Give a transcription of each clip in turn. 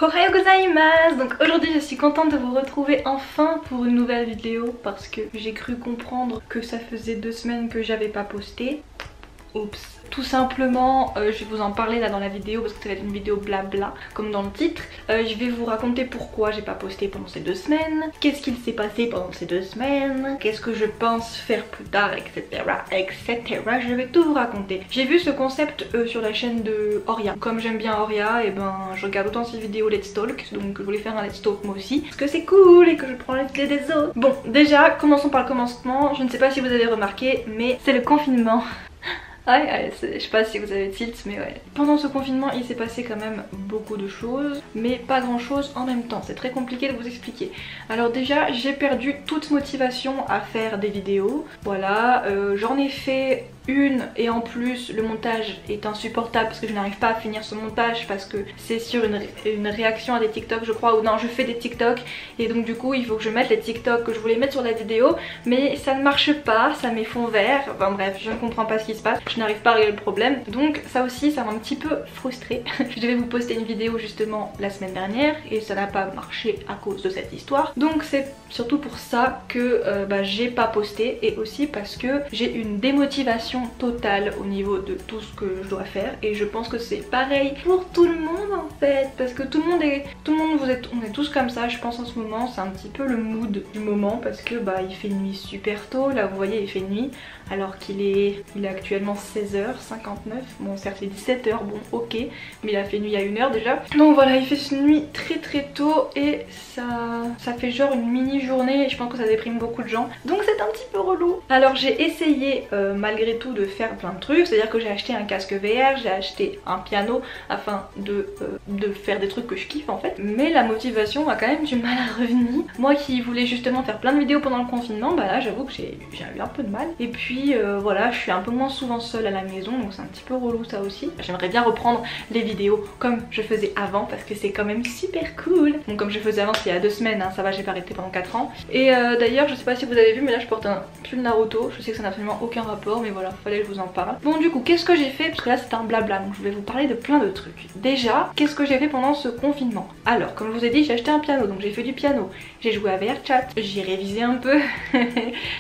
Ohayou gozaimasu! Donc aujourd'hui je suis contente de vous retrouver enfin pour une nouvelle vidéo parce que j'ai cru comprendre que ça faisait 2 semaines que j'avais pas posté. Oups. Tout simplement, je vais vous en parler là dans la vidéo parce que ça va être une vidéo blabla comme dans le titre. Je vais vous raconter pourquoi j'ai pas posté pendant ces 2 semaines, qu'est-ce qu'il s'est passé pendant ces 2 semaines, qu'est-ce que je pense faire plus tard, etc. etc. Je vais tout vous raconter. J'ai vu ce concept sur la chaîne de Oria. Comme j'aime bien Oria, et ben je regarde autant ses vidéos Let's Talk, donc je voulais faire un Let's Talk moi aussi parce que c'est cool et que je prends les clés des autres. Bon, déjà commençons par le commencement. Je ne sais pas si vous avez remarqué, mais c'est le confinement. Ouais, je sais pas si vous avez tilt, mais ouais. Pendant ce confinement, il s'est passé quand même beaucoup de choses, mais pas grand chose en même temps. C'est très compliqué de vous expliquer. Alors déjà, j'ai perdu toute motivation à faire des vidéos. Voilà, j'en ai fait une et en plus le montage est insupportable parce que je n'arrive pas à finir ce montage parce que c'est sur une réaction à des TikTok je crois, ou non je fais des TikTok et donc du coup il faut que je mette les TikTok que je voulais mettre sur la vidéo mais ça ne marche pas, ça met fond vert, enfin bref je ne comprends pas ce qui se passe, je n'arrive pas à régler le problème donc ça aussi ça m'a un petit peu frustrée. Je devais vous poster une vidéo justement la semaine dernière et ça n'a pas marché à cause de cette histoire donc c'est surtout pour ça que j'ai pas posté et aussi parce que j'ai une démotivation totale au niveau de tout ce que je dois faire et je pense que c'est pareil pour tout le monde en fait parce que on est tous comme ça je pense en ce moment, c'est un petit peu le mood du moment parce que il fait nuit super tôt, là vous voyez il fait nuit alors qu'il est actuellement 16h59, bon certes c'est 17h, bon ok mais il a fait nuit il y a 1 heure déjà donc voilà il fait nuit très tôt et ça fait genre une mini journée et je pense que ça déprime beaucoup de gens donc c'est un petit peu relou. Alors j'ai essayé malgré tout de faire plein de trucs, c'est à dire que j'ai acheté un casque VR, j'ai acheté un piano afin de faire des trucs que je kiffe en fait, mais la motivation a quand même du mal à revenir. Moi qui voulais justement faire plein de vidéos pendant le confinement, là j'avoue que j'ai eu un peu de mal et puis voilà je suis un peu moins souvent seule à la maison donc c'est un petit peu relou ça aussi. J'aimerais bien reprendre les vidéos comme je faisais avant parce que c'est quand même super cool. Donc comme je faisais avant c'était il y a 2 semaines, hein, ça va j'ai pas arrêté pendant 4 ans et d'ailleurs je sais pas si vous avez vu mais là je porte un pull Naruto, je sais que ça n'a absolument aucun rapport mais voilà fallait que je vous en parle. Bon du coup qu'est-ce que j'ai fait parce que là c'est un blabla donc je vais vous parler de plein de trucs. Déjà qu'est-ce que j'ai fait pendant ce confinement? Alors comme je vous ai dit j'ai acheté un piano donc j'ai fait du piano, j'ai joué à VRChat, j'ai révisé un peu,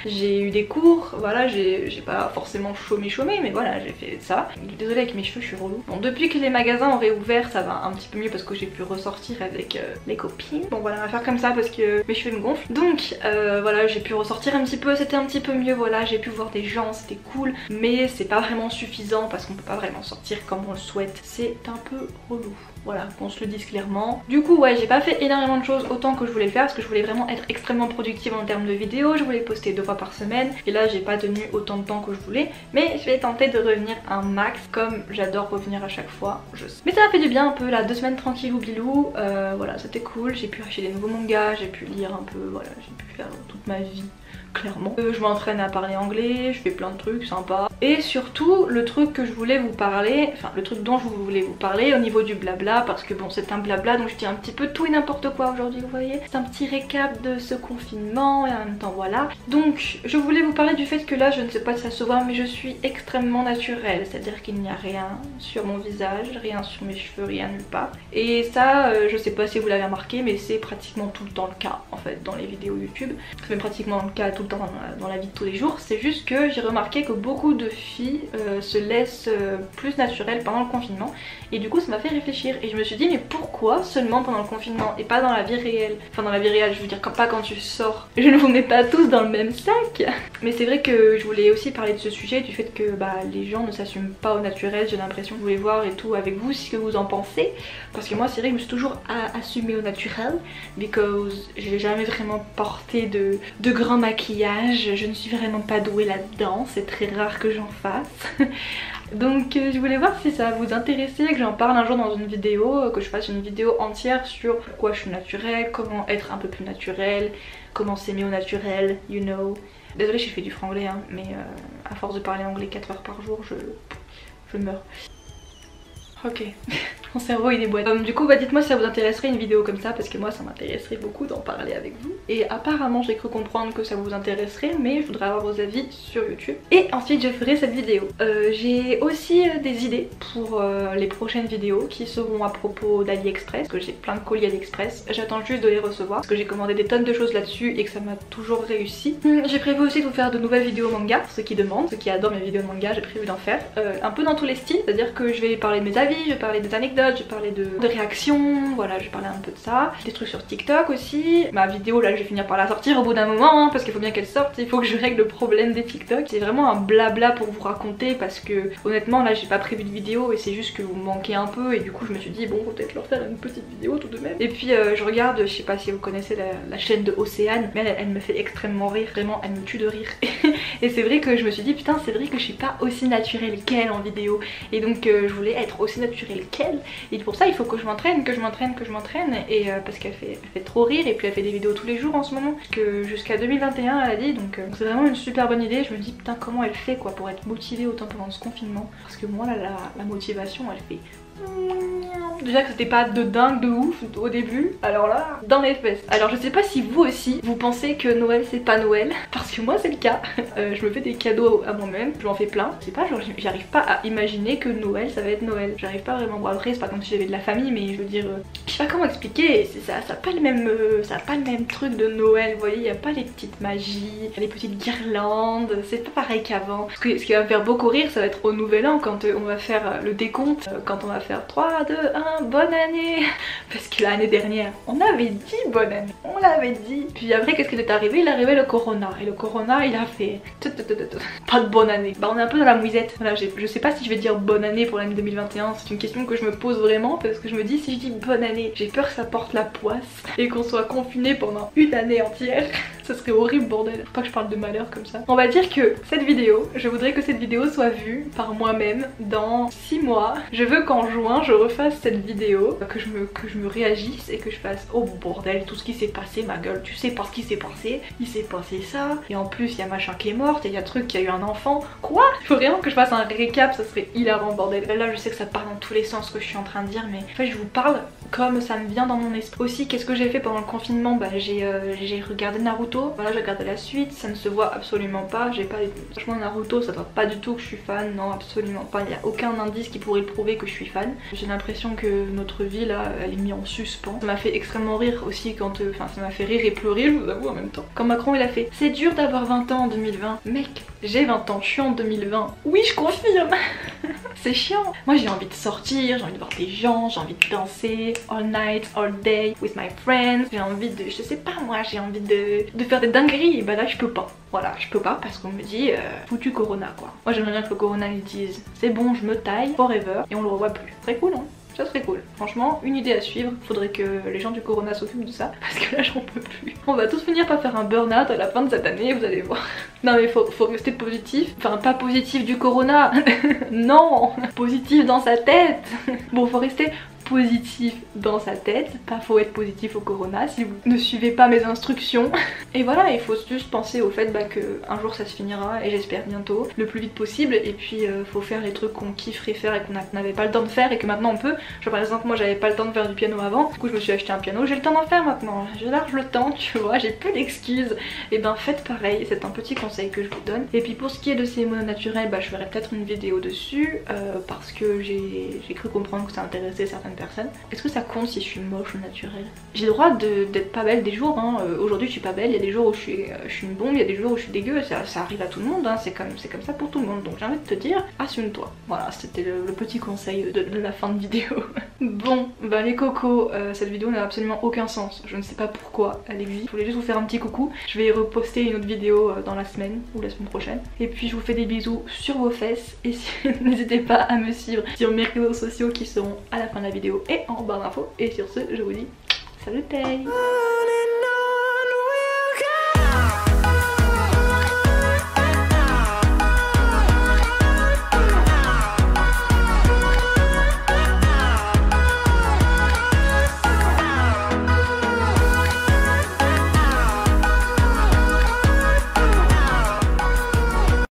j'ai eu des cours, voilà j'ai pas forcément chômé mais voilà j'ai fait ça. Désolée avec mes cheveux je suis relou. Bon depuis que les magasins ont réouvert ça va un petit peu mieux parce que j'ai pu ressortir avec les copines. Bon voilà on va faire comme ça parce que mes cheveux me gonflent. Donc voilà j'ai pu ressortir un petit peu, c'était un petit peu mieux, voilà j'ai pu voir des gens, c'était cool mais c'est pas vraiment suffisant parce qu'on peut pas vraiment sortir comme on le souhaite, c'est un peu relou. Voilà, qu'on se le dise clairement. Du coup ouais j'ai pas fait énormément de choses autant que je voulais le faire parce que je voulais vraiment être extrêmement productive en termes de vidéos, je voulais poster 2 fois par semaine et là j'ai pas tenu autant de temps que je voulais mais je vais tenter de revenir un max comme j'adore revenir à chaque fois, je sais. Mais ça m'a fait du bien un peu là, 2 semaines tranquillou bilou, voilà c'était cool, j'ai pu acheter des nouveaux mangas, j'ai pu lire un peu, voilà j'ai pu faire toute ma vie. Clairement. Je m'entraîne à parler anglais, je fais plein de trucs sympas. Et surtout, le truc que je voulais vous parler, enfin le truc dont je voulais vous parler au niveau du blabla, parce que bon c'est un blabla donc je dis un petit peu tout et n'importe quoi aujourd'hui vous voyez. C'est un petit récap de ce confinement et en même temps voilà. Donc je voulais vous parler du fait que là je ne sais pas si ça se voit mais je suis extrêmement naturelle. C'est-à-dire qu'il n'y a rien sur mon visage, rien sur mes cheveux, rien nulle part. Et ça je sais pas si vous l'avez remarqué mais c'est pratiquement tout le temps le cas en fait dans les vidéos YouTube. C'est même pratiquement le cas tout le temps dans la vie de tous les jours. C'est juste que j'ai remarqué que beaucoup de filles se laissent plus naturelles pendant le confinement et du coup ça m'a fait réfléchir et je me suis dit mais pourquoi seulement pendant le confinement et pas dans la vie réelle? Enfin dans la vie réelle je veux dire pas quand tu sors, je ne vous mets pas tous dans le même sac. Mais c'est vrai que je voulais aussi parler de ce sujet, du fait que les gens ne s'assument pas au naturel, j'ai l'impression. Je voulais voir et tout avec vous ce que vous en pensez parce que moi c'est vrai que je me suis toujours assumée au naturel because j'ai jamais vraiment porté de grand maquillage, je ne suis vraiment pas douée là-dedans, c'est très rare que j'en fasse. Donc je voulais voir si ça vous intéressait, que j'en parle un jour dans une vidéo, que je fasse une vidéo entière sur pourquoi je suis naturelle, comment être un peu plus naturelle, comment s'aimer au naturel, you know. Désolée j'ai fait du franglais hein, mais à force de parler anglais 4 heures par jour je meurs. Ok, Mon cerveau il déboîte. Du coup bah dites-moi si ça vous intéresserait une vidéo comme ça, parce que moi ça m'intéresserait beaucoup d'en parler avec vous. Et apparemment j'ai cru comprendre que ça vous intéresserait, mais je voudrais avoir vos avis sur YouTube. Et ensuite je ferai cette vidéo. J'ai aussi des idées pour les prochaines vidéos qui seront à propos d'AliExpress, parce que j'ai plein de colis AliExpress. J'attends juste de les recevoir parce que j'ai commandé des tonnes de choses là-dessus et que ça m'a toujours réussi. J'ai prévu aussi de vous faire de nouvelles vidéos manga, pour ceux qui demandent, ceux qui adorent mes vidéos de manga, j'ai prévu d'en faire. Un peu dans tous les styles, c'est-à-dire que je vais parler de mes avis, je vais parler des anecdotes, je vais parler de réactions, voilà, je vais parler un peu de ça. Des trucs sur TikTok aussi. Ma vidéo là je vais finir par la sortir au bout d'un moment hein, parce qu'il faut bien qu'elle sorte, il faut que je règle le problème des TikTok. C'est vraiment un blabla pour vous raconter parce que honnêtement là j'ai pas prévu de vidéo et c'est juste que vous me manquez un peu et du coup je me suis dit bon faut peut-être leur faire une petite vidéo tout de même. Et puis je regarde, je sais pas si vous connaissez la chaîne de Océane, mais elle me fait extrêmement rire, vraiment elle me tue de rire. Et c'est vrai que je me suis dit putain c'est vrai que je suis pas aussi naturelle qu'elle en vidéo et donc je voulais être aussi naturelle qu'elle et pour ça il faut que je m'entraîne, et parce qu'elle fait trop rire et puis elle fait des vidéos tous les jours en ce moment, que jusqu'à 2021 elle a dit, donc c'est vraiment une super bonne idée. Je me dis putain comment elle fait quoi pour être motivée autant pendant ce confinement, parce que moi là la motivation elle fait... Déjà que c'était pas de dingue de ouf au début, alors là, dans les fesses. Alors je sais pas si vous aussi, vous pensez que Noël c'est pas Noël, parce que moi c'est le cas. Je me fais des cadeaux à moi-même, je m'en fais plein. C'est pas genre, j'arrive pas à imaginer que Noël ça va être Noël. J'arrive pas vraiment, bon après c'est pas comme si j'avais de la famille, mais je veux dire, je sais pas comment expliquer, ça a pas le même truc de Noël, vous voyez, y a pas les petites magies, les petites guirlandes, c'est pas pareil qu'avant. Ce qui va me faire beaucoup rire, ça va être au nouvel an quand on va faire le décompte, quand on va faire 3, 2, 1, bonne année. Parce que l'année dernière, on avait dit bonne année, on l'avait dit. Puis après, qu'est-ce qui est arrivé? Il est arrivé le corona. Et le corona, il a fait pas de bonne année. Bah on est un peu dans la mouisette. Voilà, je sais pas si je vais dire bonne année pour l'année 2021. C'est une question que je me pose vraiment parce que je me dis si je dis bonne année, j'ai peur que ça porte la poisse et qu'on soit confiné pendant une année entière. Ça serait horrible bordel. Faut pas que je parle de malheur comme ça. On va dire que cette vidéo, je voudrais que cette vidéo soit vue par moi-même dans 6 mois. Je veux qu'en juin je refasse cette vidéo, que je me réagisse et que je fasse oh bordel tout ce qui s'est passé ma gueule, tu sais pas ce qui s'est passé, il s'est passé ça et en plus il y a machin qui est morte et il y a truc qui a eu un enfant. Quoi? Il faut vraiment que je fasse un récap, ça serait hilarant bordel. Là je sais que ça part dans tous les sens ce que je suis en train de dire, mais en fait je vous parle comme ça me vient dans mon esprit. Aussi qu'est-ce que j'ai fait pendant le confinement? Bah j'ai regardé Naruto, voilà j'ai regardé la suite, ça ne se voit absolument pas, j'ai pas... Franchement Naruto ça doit pas du tout que je suis fan, non absolument pas, il n'y a aucun indice qui pourrait le prouver que je suis fan. J'ai l'impression que notre vie là elle est mise en suspens. Ça m'a fait extrêmement rire aussi quand... Enfin ça m'a fait rire et pleurer je vous avoue en même temps. Quand Macron il a fait c'est dur d'avoir 20 ans en 2020. Mec j'ai 20 ans, je suis en 2020. Oui je confirme. C'est chiant. Moi j'ai envie de sortir, j'ai envie de voir des gens, j'ai envie de danser all night, all day with my friends. J'ai envie de... je sais pas moi, j'ai envie de faire des dingueries et bah là je peux pas. Voilà, je peux pas parce qu'on me dit foutu Corona quoi. Moi j'aimerais bien que le Corona ils disent c'est bon je me taille forever et on le revoit plus. Très cool hein. Ça serait cool. Franchement, une idée à suivre. Faudrait que les gens du Corona s'occupent de ça. Parce que là, j'en peux plus. On va tous finir par faire un burn-out à la fin de cette année, vous allez voir. Non mais faut rester positif. Enfin, pas positif du Corona. Non. Positif dans sa tête. Bon, faut rester positif dans sa tête, pas faut être positif au Corona si vous ne suivez pas mes instructions. Et voilà, il faut juste penser au fait que un jour ça se finira et j'espère bientôt, le plus vite possible, et puis faut faire les trucs qu'on kifferait faire et qu'on n'avait pas le temps de faire et que maintenant on peut. Genre par exemple moi j'avais pas le temps de faire du piano avant, du coup je me suis acheté un piano, j'ai le temps d'en faire maintenant, j'ai large le temps tu vois, j'ai plus d'excuses. Et ben faites pareil, c'est un petit conseil que je vous donne. Et puis pour ce qui est de ces mots naturels, je ferai peut-être une vidéo dessus parce que j'ai cru comprendre que ça intéressait certaines personnes. Est-ce que ça compte si je suis moche ou naturelle? J'ai le droit d'être pas belle des jours hein. Aujourd'hui je suis pas belle, il y a des jours où je suis une bombe, il y a des jours où je suis dégueu, ça arrive à tout le monde hein. C'est comme ça pour tout le monde, donc j'ai envie de te dire assume-toi. Voilà, c'était le petit conseil de la fin de vidéo. Bon bah les cocos, cette vidéo n'a absolument aucun sens, je ne sais pas pourquoi elle existe. Je voulais juste vous faire un petit coucou, je vais reposter une autre vidéo dans la semaine ou la semaine prochaine, et puis je vous fais des bisous sur vos fesses et n'hésitez pas à me suivre sur mes réseaux sociaux qui seront à la fin de la vidéo et en barre d'infos. Et sur ce, je vous dis salut.